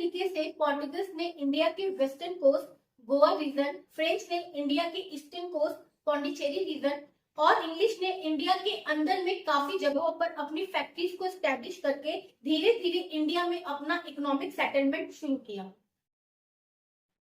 तरीके से पोर्टुगीज ने इंडिया के western coast Goa region, French ने इंडिया के ईस्टर्न कोस्ट पौंडीचेरी रीजन और इंग्लिश ने इंडिया के अंदर में काफी जगहों पर अपनी फैक्ट्रीज को स्टैब्लिश करके धीरे धीरे इंडिया में अपना इकोनॉमिक सेटलमेंट शुरू किया।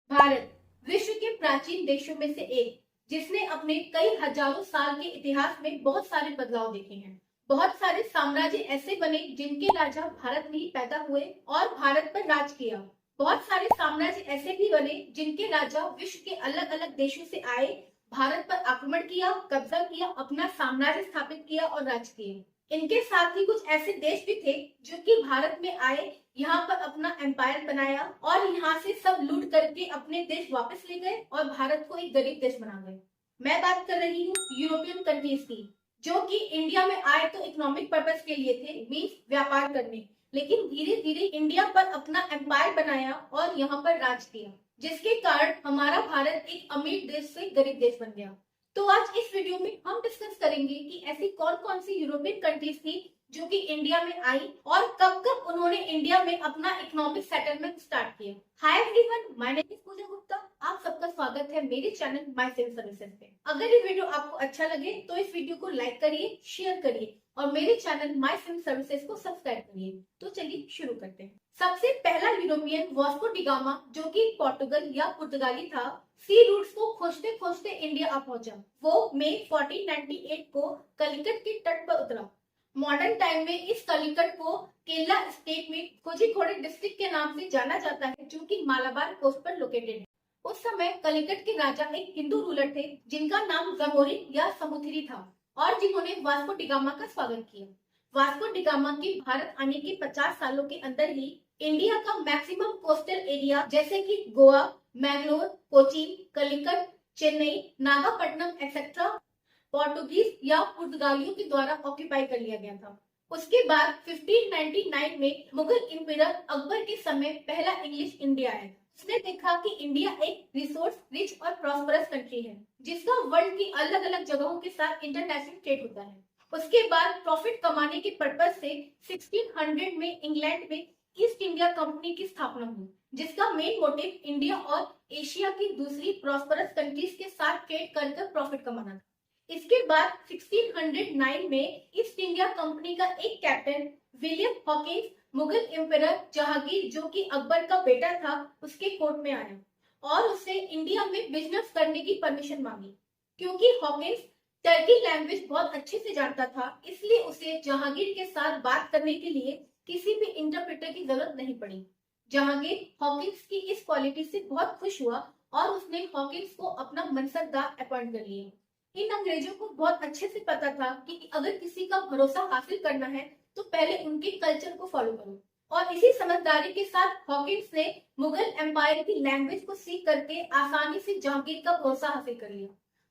भारत विश्व के प्राचीन देशों में से एक जिसने अपने कई हजारों साल के इतिहास में बहुत सारे बदलाव देखे हैं। बहुत सारे साम्राज्य ऐसे बने जिनके राजा भारत में ही पैदा हुए और भारत पर राज किया। बहुत सारे साम्राज्य ऐसे भी बने जिनके राजा विश्व के अलग अलग देशों से आए, भारत पर आक्रमण किया, कब्जा किया, अपना साम्राज्य स्थापित किया और राज किए। इनके साथ ही कुछ ऐसे देश भी थे जो कि भारत में आए, यहाँ पर अपना एम्पायर बनाया और यहाँ से सब लूट करके अपने देश वापस ले गए और भारत को एक गरीब देश बना गए। मैं बात कर रही हूँ यूरोपियन कंट्रीज की, जो कि इंडिया में आए तो इकोनॉमिक पर्पस के लिए थे, मींस व्यापार करने, लेकिन धीरे धीरे इंडिया पर अपना एम्पायर बनाया और यहाँ पर राज किया, जिसके कारण हमारा भारत एक अमीर देश से गरीब देश बन गया। तो आज इस वीडियो में हम डिस्कस करेंगे कि ऐसी कौन कौन सी यूरोपियन कंट्रीज थी जो कि इंडिया में आई और कब कब उन्होंने इंडिया में अपना इकोनॉमिक सेटलमेंट स्टार्ट किया। Hi everyone, my name is Pooja Gupta. आप सबका स्वागत है मेरे चैनल माय सिविल सर्विसेज पे। अगर ये वीडियो आपको अच्छा लगे तो इस वीडियो को लाइक करिए, शेयर करिए और मेरे चैनल माय सिविल सर्विसेज को सब्सक्राइब करिए। तो चलिए शुरू करते हैं। सबसे पहला यूरोपियन वास्को डी गामा, जो कि पोर्टुगल या पुर्तगाली था, सी रूट्स को खोजते खोजते इंडिया आ पहुंचा। वो मई 1498 को कलिकट के तट पर उतरा। मॉडर्न टाइम में इस कलिकट को केरला स्टेट में कोझिकोड डिस्ट्रिक्ट के नाम से जाना जाता है, जो कि मालाबार कोस्ट पर लोकेटेड है। उस समय कलिकट के राजा एक हिंदू रूलर थे जिनका नाम जमोरिन या समुद्री था और जिन्होंने वास्को डी गामा का स्वागत किया। वास्को डी गामा के भारत आने के 50 सालों के अंदर ही इंडिया का मैक्सिमम कोस्टल एरिया जैसे कि गोवा, मैंगलोर, कोचीन, कलिकट, चेन्नई, नागापट्टनम एक्सेट्रा पोर्टुगीज या पुर्तगालियों के द्वारा ऑक्यूपाई कर लिया गया था। उसके बाद 1599 में मुगल इंपीरियर अकबर के समय पहला इंग्लिश इंडिया आया। उसने देखा कि इंडिया एक रिसोर्स रिच और प्रॉस्परस कंट्री है जिसका वर्ल्ड की अलग अलग जगहों के साथ इंटरनेशनल ट्रेड होता है। उसके बाद प्रॉफिट कमाने के पर्पज से 1600 में इंग्लैंड में ईस्ट इंडिया कंपनी की स्थापना हुई, जिसका मेन मोटिव इंडिया और एशिया की दूसरी प्रॉस्परस कंट्रीज के साथ ट्रेड कर प्रॉफिट कमाना था। इसके बाद 1609 में ईस्ट इंडिया कंपनी का एक captain William Hawkins Mughal emperor Jahangir, जो कि अकबर का बेटा था, उसके कोर्ट में आया और उससे इंडिया में बिजनेस करने की परमिशन मांगी। क्योंकि हॉकिंस टर्की लैंग्वेज बहुत अच्छे से जानता था, इसलिए उसे जहांगीर के साथ बात करने के लिए किसी भी इंटरप्रेटर की जरूरत नहीं पड़ी। जहांगीर हॉकिंस की इस क्वालिटी से बहुत खुश हुआ और उसने हॉकिंस को अपना मनसबदार अपॉइंट कर लिया। इन अंग्रेजों को बहुत अच्छे से पता था कि अगर किसी का भरोसा हासिल करना है तो पहले उनके कल्चर को फॉलो करो, और इसी समझदारी के साथ हॉकिंस ने मुगल एम्पायर की लैंग्वेज को सीख करके आसानी से जहांगीर का भरोसा हासिल कर लिया।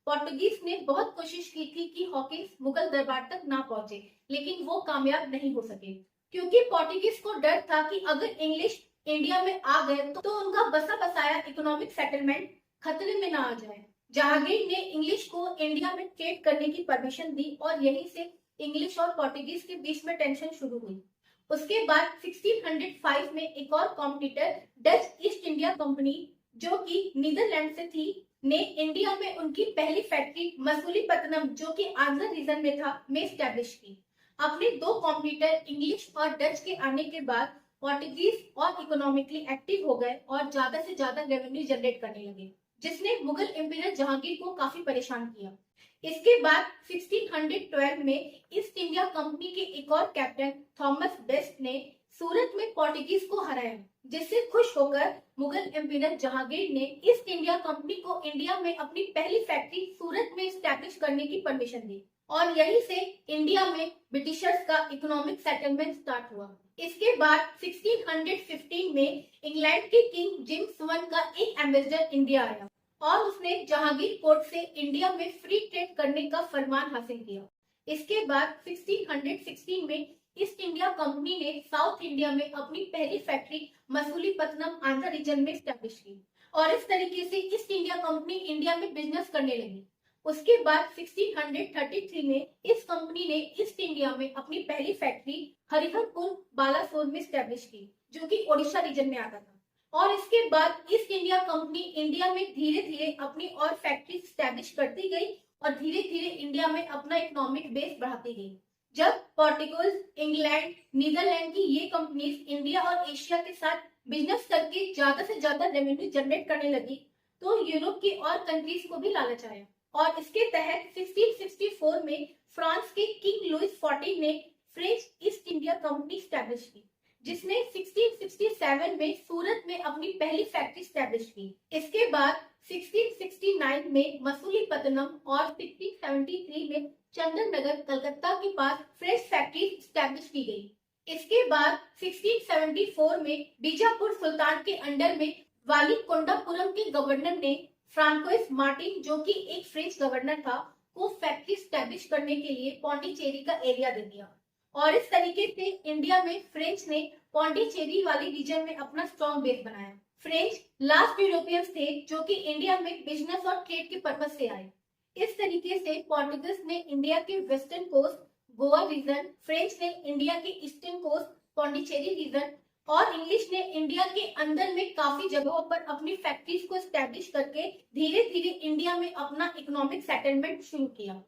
पोर्टुगीज ने बहुत कोशिश की थी कि हॉकिंस मुगल दरबार तक ना पहुंचे, लेकिन वो कामयाब नहीं हो सके, क्योंकि पोर्टुगीज को डर था कि अगर इंग्लिश इंडिया में आ गए तो उनका बसा बसाया इकोनॉमिक सेटलमेंट खतरे में ना आ जाए। जहांगीर ने इंग्लिश को इंडिया में ट्रेड करने की परमिशन दी और यहीं से इंग्लिश और पोर्टुगीज के बीच में टेंशन शुरू हुई। उसके बाद 1605 में एक और competitor Dutch east India company, जो कि नीदरलैंड से थी, ने इंडिया में उनकी पहली फैक्ट्री मसूलीपट्टनम, जो कि आंध्र रीजन में था, में स्टैब्लिश की। अपने दो कॉम्पिटिटर इंग्लिश और डच के आने के बाद पोर्टुगीज और इकोनॉमिकली एक्टिव हो गए और ज्यादा से ज्यादा रेवेन्यू जनरेट करने लगे, जिसने मुगल एम्पीरियर जहांगीर को काफी परेशान किया। इसके बाद 1612 में ईस्ट इंडिया कंपनी के एक और कैप्टन थॉमस बेस्ट ने सूरत में पोर्टुगीज को हराया, जिससे खुश होकर मुगल एम्पीरियर जहांगीर ने ईस्ट इंडिया कंपनी को इंडिया में अपनी पहली फैक्ट्री सूरत में स्टैब्लिश करने की परमिशन दी और यहीं से इंडिया में ब्रिटिशर्स का इकोनॉमिक सेटलमेंट स्टार्ट हुआ। इसके बाद 1615 में इंग्लैंड के किंग जेम्स वन का एक एम्बेसडर इंडिया आया और उसने जहांगीर कोर्ट से इंडिया में फ्री ट्रेड करने का फरमान हासिल किया। इसके बाद 1616 में ईस्ट इंडिया कंपनी ने साउथ इंडिया में अपनी पहली फैक्ट्री मसूलीपट्टनम आंध्र रीजन में स्टैब्लिश की और इस तरीके से ईस्ट इंडिया कंपनी इंडिया में बिजनेस करने लगी। उसके बाद 1633 में इस कंपनी ने ईस्ट इंडिया में अपनी पहली फैक्ट्री हरिहरपुर बालासोर में स्टैब्लिश की, जो कि ओडिशा रीजन में आता था। और इसके बाद ईस्ट इंडिया कंपनी इंडिया में धीरे धीरे अपनी और फैक्ट्री स्टैब्लिश करती गई और धीरे धीरे इंडिया में अपना इकोनॉमिक बेस बढ़ाती गई। जब पोर्टुगल, इंग्लैंड, नीदरलैंड की ये कंपनीज इंडिया और एशिया के साथ बिजनेस करके ज्यादा से ज्यादा रेवेन्यू जनरेट करने लगी, तो यूरोप की और कंट्रीज को भी लालच आया और इसके तहत 1664 में फ्रांस के किंग लुइस 14 ने French east India company establish की, जिसने 1667 में सूरत में अपनी पहली फैक्ट्री स्टैब्लिश की। इसके बाद 1669 में मसूलीपट्टनम और 1673 में चंदन नगर कलकत्ता के पास फ्रेश फैक्ट्री स्टैब्लिश की गई। इसके बाद 1674 में बीजापुर सुल्तान के अंडर में वालीकोंडापुरम के गवर्नर ने फ्रांकोइस मार्टिन, जो कि एक फ्रेंच गवर्नर था, को फैक्ट्री स्टैब्लिश करने के लिए पौंडीचेरी का एरिया दे दिया और इस तरीके से इंडिया में फ्रेंच ने पौंडीचेरी वाले रीजन में अपना स्ट्रॉन्ग बेस बनाया। फ्रेंच लास्ट यूरोपियंस थे जो कि इंडिया में बिजनेस और ट्रेड के पर्पज से आए। इस तरीके से पोर्टुगीज ने इंडिया के western coast Goa region, French ने इंडिया के ईस्टर्न कोस्ट पौंडीचेरी रीजन और इंग्लिश ने इंडिया के अंदर में काफी जगहों पर अपनी फैक्ट्रीज को स्टैब्लिश करके धीरे धीरे इंडिया में अपना इकोनॉमिक सेटलमेंट शुरू किया।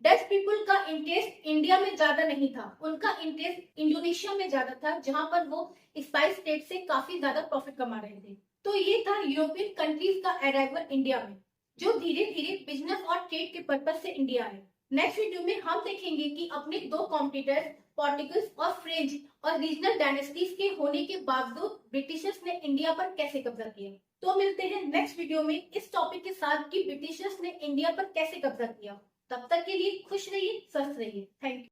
डच पीपल का इंटरेस्ट इंडिया में ज्यादा नहीं था, उनका इंटरेस्ट इंडोनेशिया में ज्यादा था, जहां पर वो स्पाइस ट्रेड से काफी ज्यादा प्रॉफिट कमा रहे थे। तो ये था यूरोपियन कंट्रीज का अराइवल इंडिया में, जो धीरे धीरे बिजनेस और ट्रेड के पर्पज से इंडिया आए। नेक्स्ट वीडियो में हम देखेंगे कि अपने दो कॉम्पिटिटर्स पोर्टुगीज और फ्रेंच और रीजनल डायनेस्टीज के होने के बावजूद ब्रिटिशर्स ने इंडिया पर कैसे कब्जा किया। तो मिलते हैं नेक्स्ट वीडियो में इस टॉपिक के साथ कि ब्रिटिशर्स ने इंडिया पर कैसे कब्जा किया। तब तक के लिए खुश रहिए, स्वस्थ रहिए। Thank you.